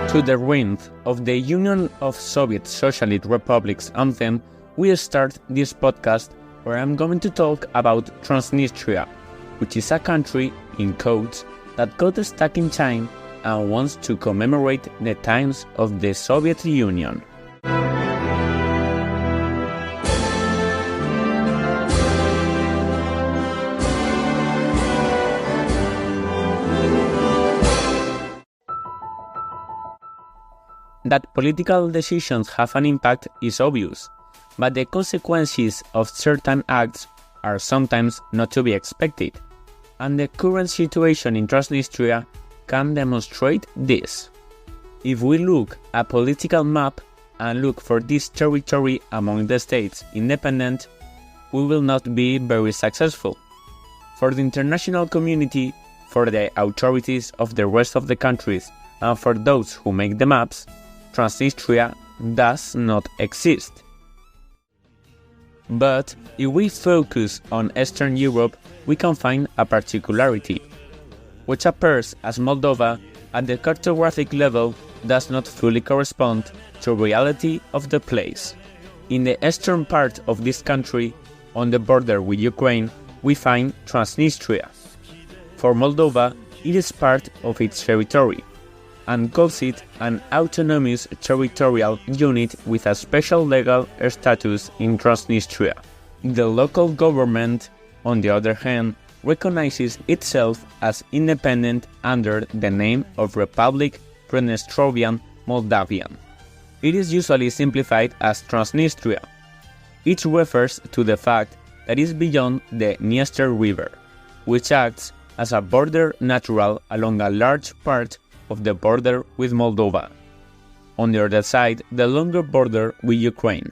To the rhythm of the Union of Soviet Socialist Republics anthem, we start this podcast where I'm going to talk about Transnistria, which is a country, in quotes, that got stuck in time and wants to commemorate the times of the Soviet Union. That political decisions have an impact is obvious, but the consequences of certain acts are sometimes not to be expected, and the current situation in Transnistria can demonstrate this. If we look at a political map and look for this territory among the states independent, we will not be very successful. For the international community, for the authorities of the rest of the countries, and for those who make the maps, Transnistria does not exist. But if we focus on Eastern Europe, we can find a particularity, which appears as Moldova at the cartographic level does not fully correspond to reality of the place. In the eastern part of this country, on the border with Ukraine, we find Transnistria. For Moldova, it is part of its territory, and calls it an autonomous territorial unit with a special legal status in Transnistria. The local government, on the other hand, recognizes itself as independent under the name of Republic Transnistrian Moldovan. It is usually simplified as Transnistria. It refers to the fact that it is beyond the Dniester River, which acts as a border natural along a large part of the border with Moldova. On the other side, the longer border with Ukraine.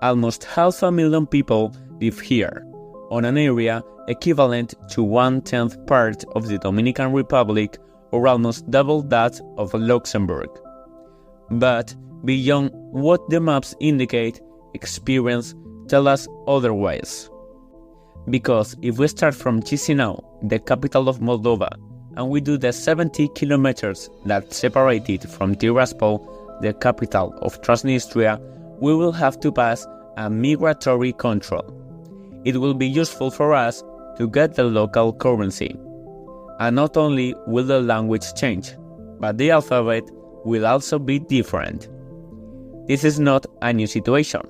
Almost 500,000 people live here, on an area equivalent to 1/10 part of the Dominican Republic or almost double that of Luxembourg. But beyond what the maps indicate, experience tells us otherwise. Because if we start from Chisinau, the capital of Moldova, and we do the 70 kilometers that separate it from Tiraspol, the capital of Transnistria, we will have to pass a migratory control. It will be useful for us to get the local currency. And not only will the language change, but the alphabet will also be different. This is not a new situation.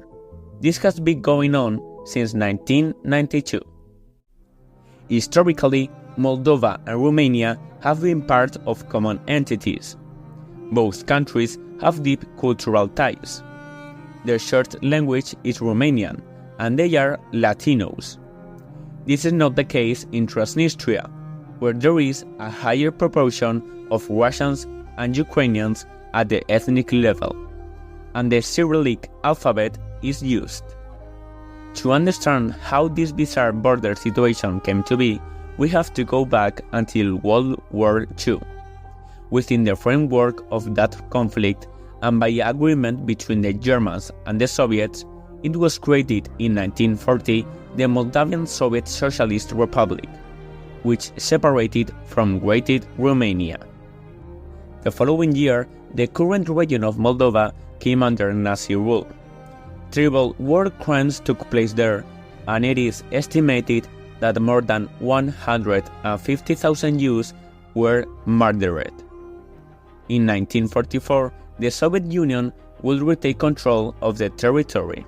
This has been going on since 1992. Historically, Moldova and Romania have been part of common entities. Both countries have deep cultural ties. Their shared language is Romanian, and they are Latinos. This is not the case in Transnistria, where there is a higher proportion of Russians and Ukrainians at the ethnic level, and the Cyrillic alphabet is used. To understand how this bizarre border situation came to be, we have to go back until World War II. Within the framework of that conflict, and by agreement between the Germans and the Soviets, it was created in 1940 the Moldovan Soviet Socialist Republic, which separated from Greater Romania. The following year, the current region of Moldova came under Nazi rule. Terrible war crimes took place there, and it is estimated that more than 150,000 Jews were murdered. In 1944, the Soviet Union would retake control of the territory.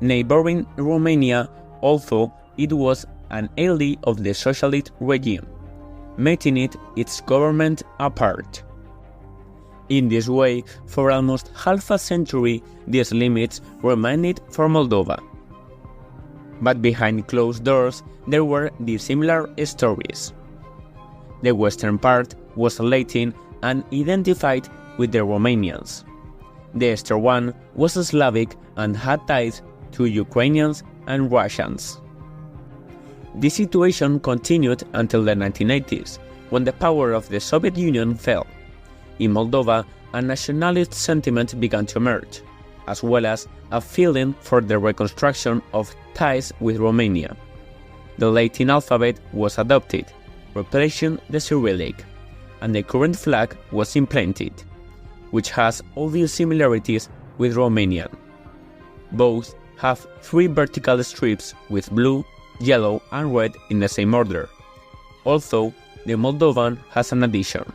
Neighboring Romania, although it was an ally of the socialist regime, making it its government apart. In this way, for almost half a century, these limits remained for Moldova. But behind closed doors, there were dissimilar stories. The western part was Latin and identified with the Romanians. The eastern one was Slavic and had ties to Ukrainians and Russians. This situation continued until the 1980s, when the power of the Soviet Union fell. In Moldova, a nationalist sentiment began to emerge, as well as a feeling for the reconstruction of ties with Romania. The Latin alphabet was adopted, replacing the Cyrillic, and the current flag was implanted, which has obvious similarities with Romanian. Both have 3 vertical strips with blue, yellow and red in the same order, although the Moldovan has an addition,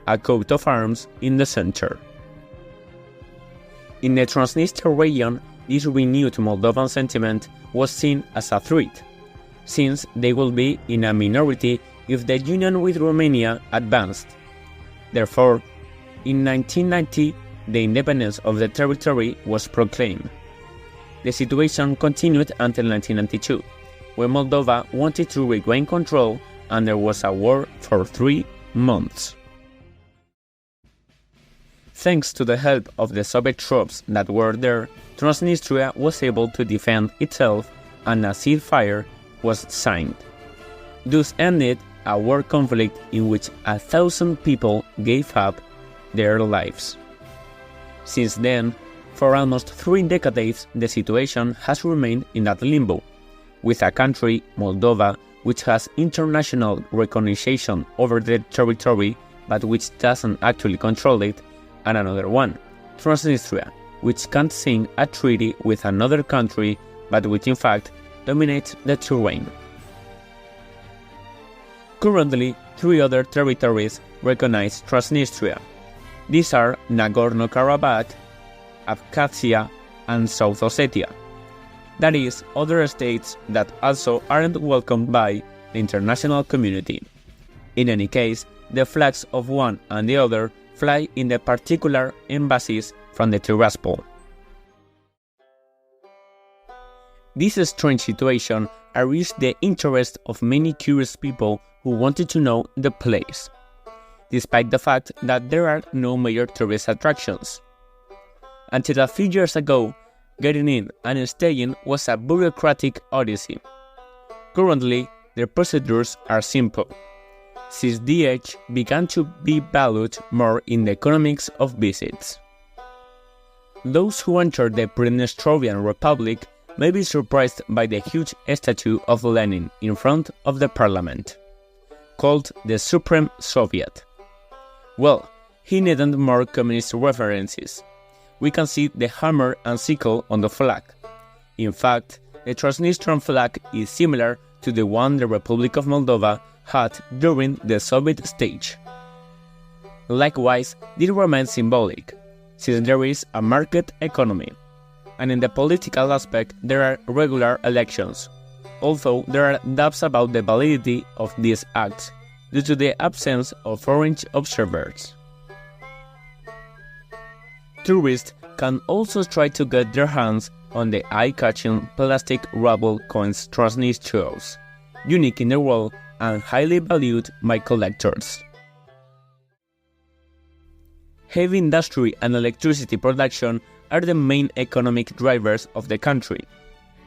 a coat of arms in the center. In the Transnistria region, this renewed Moldovan sentiment was seen as a threat, since they will be in a minority if the union with Romania advanced. Therefore, in 1990, the independence of the territory was proclaimed. The situation continued until 1992, when Moldova wanted to regain control and there was a war for 3 months. Thanks to the help of the Soviet troops that were there, Transnistria was able to defend itself and a ceasefire was signed. Thus ended a war conflict in which 1,000 people gave up their lives. Since then, for almost 3 decades, the situation has remained in that limbo, with a country, Moldova, which has international recognition over the territory but which doesn't actually control it, and another one, Transnistria, which can't sign a treaty with another country but which in fact dominates the terrain. Currently, 3 other territories recognize Transnistria. These are Nagorno-Karabakh, Abkhazia, and South Ossetia. That is, other states that also aren't welcomed by the international community. In any case, the flags of one and the other fly in the particular embassies from the Tiraspol. This strange situation aroused the interest of many curious people who wanted to know the place, despite the fact that there are no major tourist attractions. Until a few years ago, getting in and staying was a bureaucratic odyssey. Currently, the procedures are simple, since the age began to be valued more in the economics of visits. Those who enter the Transnistrian Republic may be surprised by the huge statue of Lenin in front of the parliament, called the Supreme Soviet. Well, he needed more communist references. We can see the hammer and sickle on the flag. In fact, the Transnistrian flag is similar to the one the Republic of Moldova had during the Soviet stage. Likewise, this remains symbolic, since there is a market economy, and in the political aspect there are regular elections, although there are doubts about the validity of these acts due to the absence of foreign observers. Tourists can also try to get their hands on the eye-catching plastic ruble coins Transnistrios, unique in the world and highly valued by collectors. Heavy industry and electricity production are the main economic drivers of the country,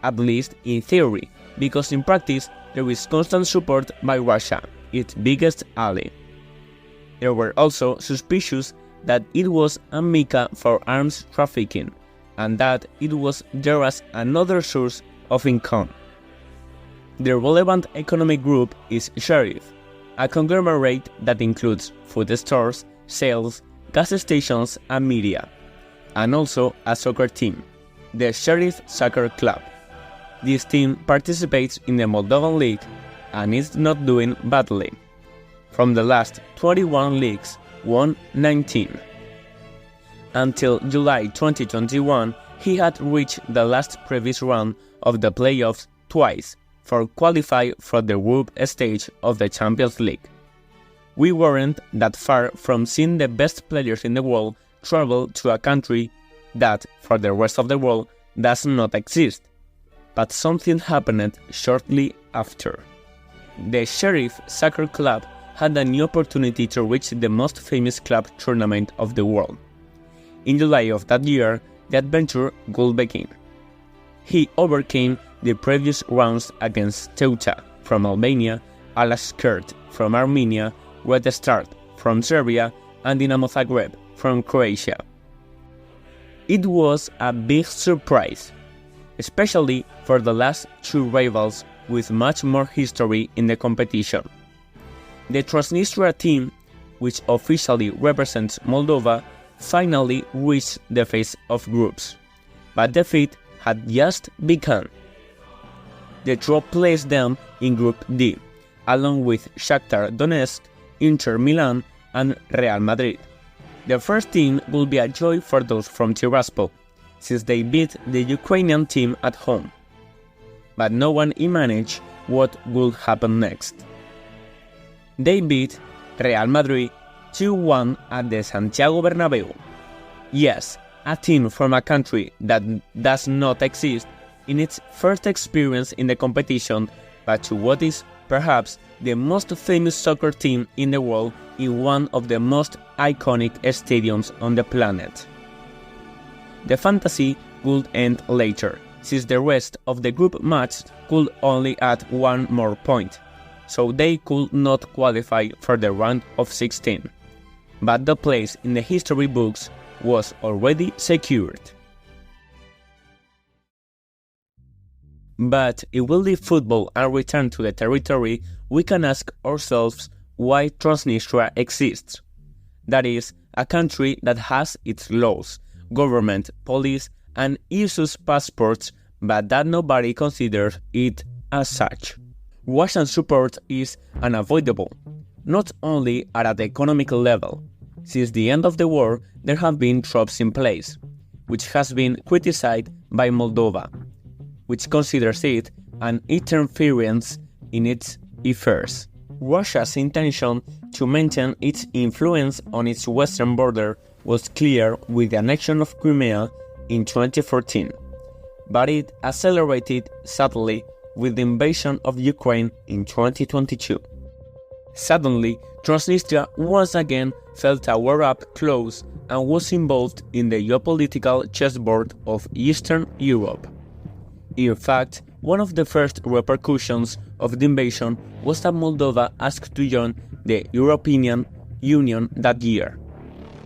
at least in theory, because in practice there is constant support by Russia, its biggest ally. There were also suspicions that it was a mecca for arms trafficking, and that it was there as another source of income. The relevant economic group is Sheriff, a conglomerate that includes food stores, sales, gas stations and media, and also a soccer team, the Sheriff Soccer Club. This team participates in the Moldovan League and is not doing badly. From the last 21 leagues, won 19. Until July 2021, he had reached the last previous round of the playoffs twice for qualify for the group stage of the Champions League. We weren't that far from seeing the best players in the world travel to a country that, for the rest of the world, does not exist. But something happened shortly after. The Sheriff Soccer Club had a new opportunity to reach the most famous club tournament of the world. In July of that year, the adventure would begin. He overcame the previous rounds against Teuta from Albania, Alaskert from Armenia, Red Start from Serbia, and Dinamo Zagreb from Croatia. It was a big surprise, especially for the last two rivals with much more history in the competition. The Transnistria team which officially represents Moldova, finally reached the phase of groups. But defeat had just begun. The draw placed them in Group D, along with Shakhtar Donetsk, Inter Milan, and Real Madrid. The first team will be a joy for those from Tiraspol, since they beat the Ukrainian team at home. But no one imagined what would happen next. They beat Real Madrid 2-1 at the Santiago Bernabeu. Yes, a team from a country that does not exist in its first experience in the competition, but to what is perhaps the most famous soccer team in the world in one of the most iconic stadiums on the planet. The fantasy would end later, since the rest of the group match could only add one more point, so they could not qualify for the round of 16. But the place in the history books was already secured. But if we leave football and return to the territory, we can ask ourselves why Transnistria exists. That is, a country that has its laws, government, police, and issues passports, but that nobody considers it as such. Russian support is unavoidable, not only at the economic level. Since the end of the war, there have been troops in place, which has been criticized by Moldova, which considers it an interference in its affairs. Russia's intention to maintain its influence on its western border was clear with the annexion of Crimea in 2014, but it accelerated sadly with the invasion of Ukraine in 2022. Suddenly, Transnistria once again felt a war up close and was involved in the geopolitical chessboard of Eastern Europe. In fact, one of the first repercussions of the invasion was that Moldova asked to join the European Union that year.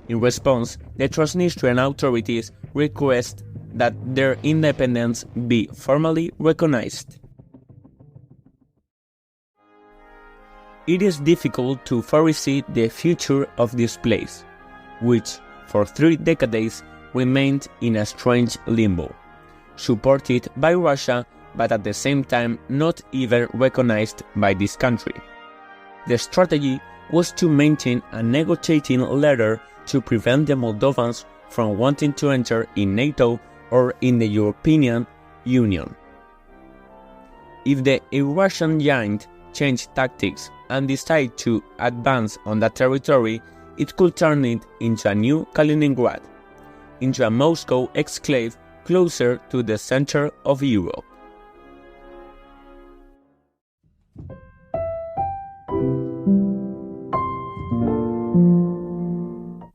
In response, the Transnistrian authorities request that their independence be formally recognized. It is difficult to foresee the future of this place, which for 3 decades remained in a strange limbo, supported by Russia but at the same time not even recognized by this country. The strategy was to maintain a negotiating ladder to prevent the Moldovans from wanting to enter in NATO or in the European Union. If the Russian giant changed tactics and decided to advance on that territory, it could turn it into a new Kaliningrad, into a Moscow exclave closer to the center of Europe.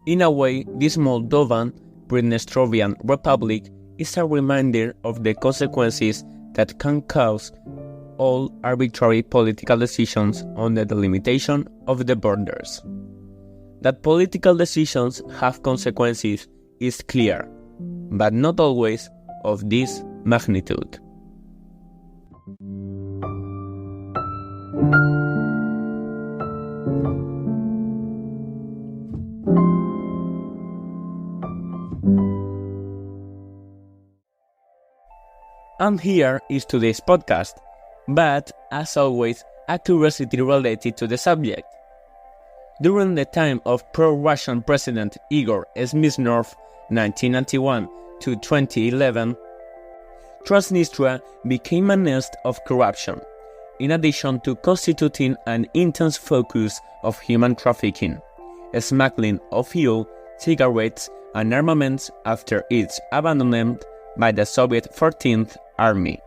In a way, this Moldovan Transnistrian Republic is a reminder of the consequences that can cause all arbitrary political decisions on the delimitation of the borders. That political decisions have consequences is clear, but not always of this magnitude. And here is today's podcast, but as always, a curiosity related to the subject. During the time of pro-Russian President Igor Smirnov, 1991 to 2011, Transnistria became a nest of corruption, in addition to constituting an intense focus of human trafficking, smuggling of fuel, cigarettes, and armaments after its abandonment by the Soviet 14th Army.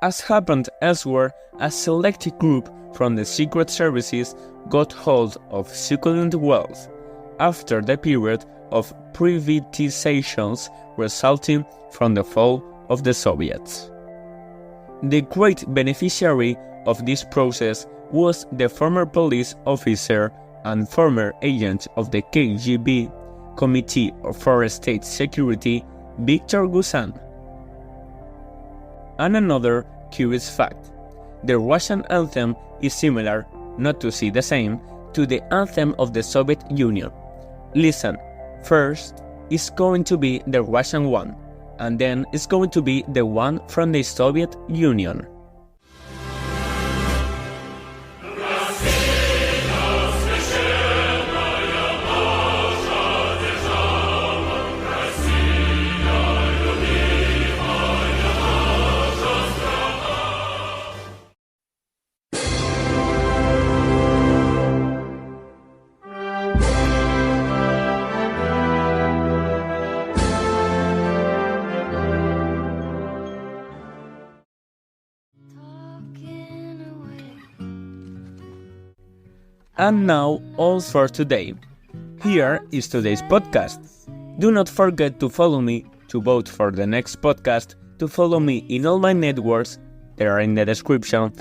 As happened elsewhere, a select group from the secret services got hold of succulent wealth after the period of privatizations resulting from the fall of the Soviets. The great beneficiary of this process was the former police officer and former agent of the KGB Committee for State Security, Viktor Gusan. And another curious fact, the Russian anthem is similar, not to say the same, to the anthem of the Soviet Union. Listen, first is going to be the Russian one, and then it's going to be the one from the Soviet Union. And now, all for today. Here is today's podcast. Do not forget to follow me, to vote for the next podcast, to follow me in all my networks, they are in the description,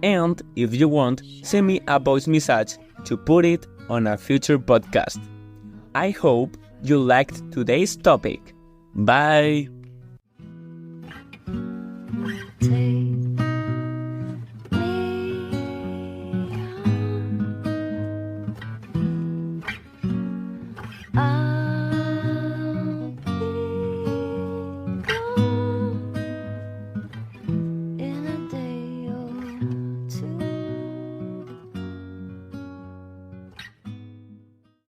and if you want, send me a voice message to put it on a future podcast. I hope you liked today's topic. Bye!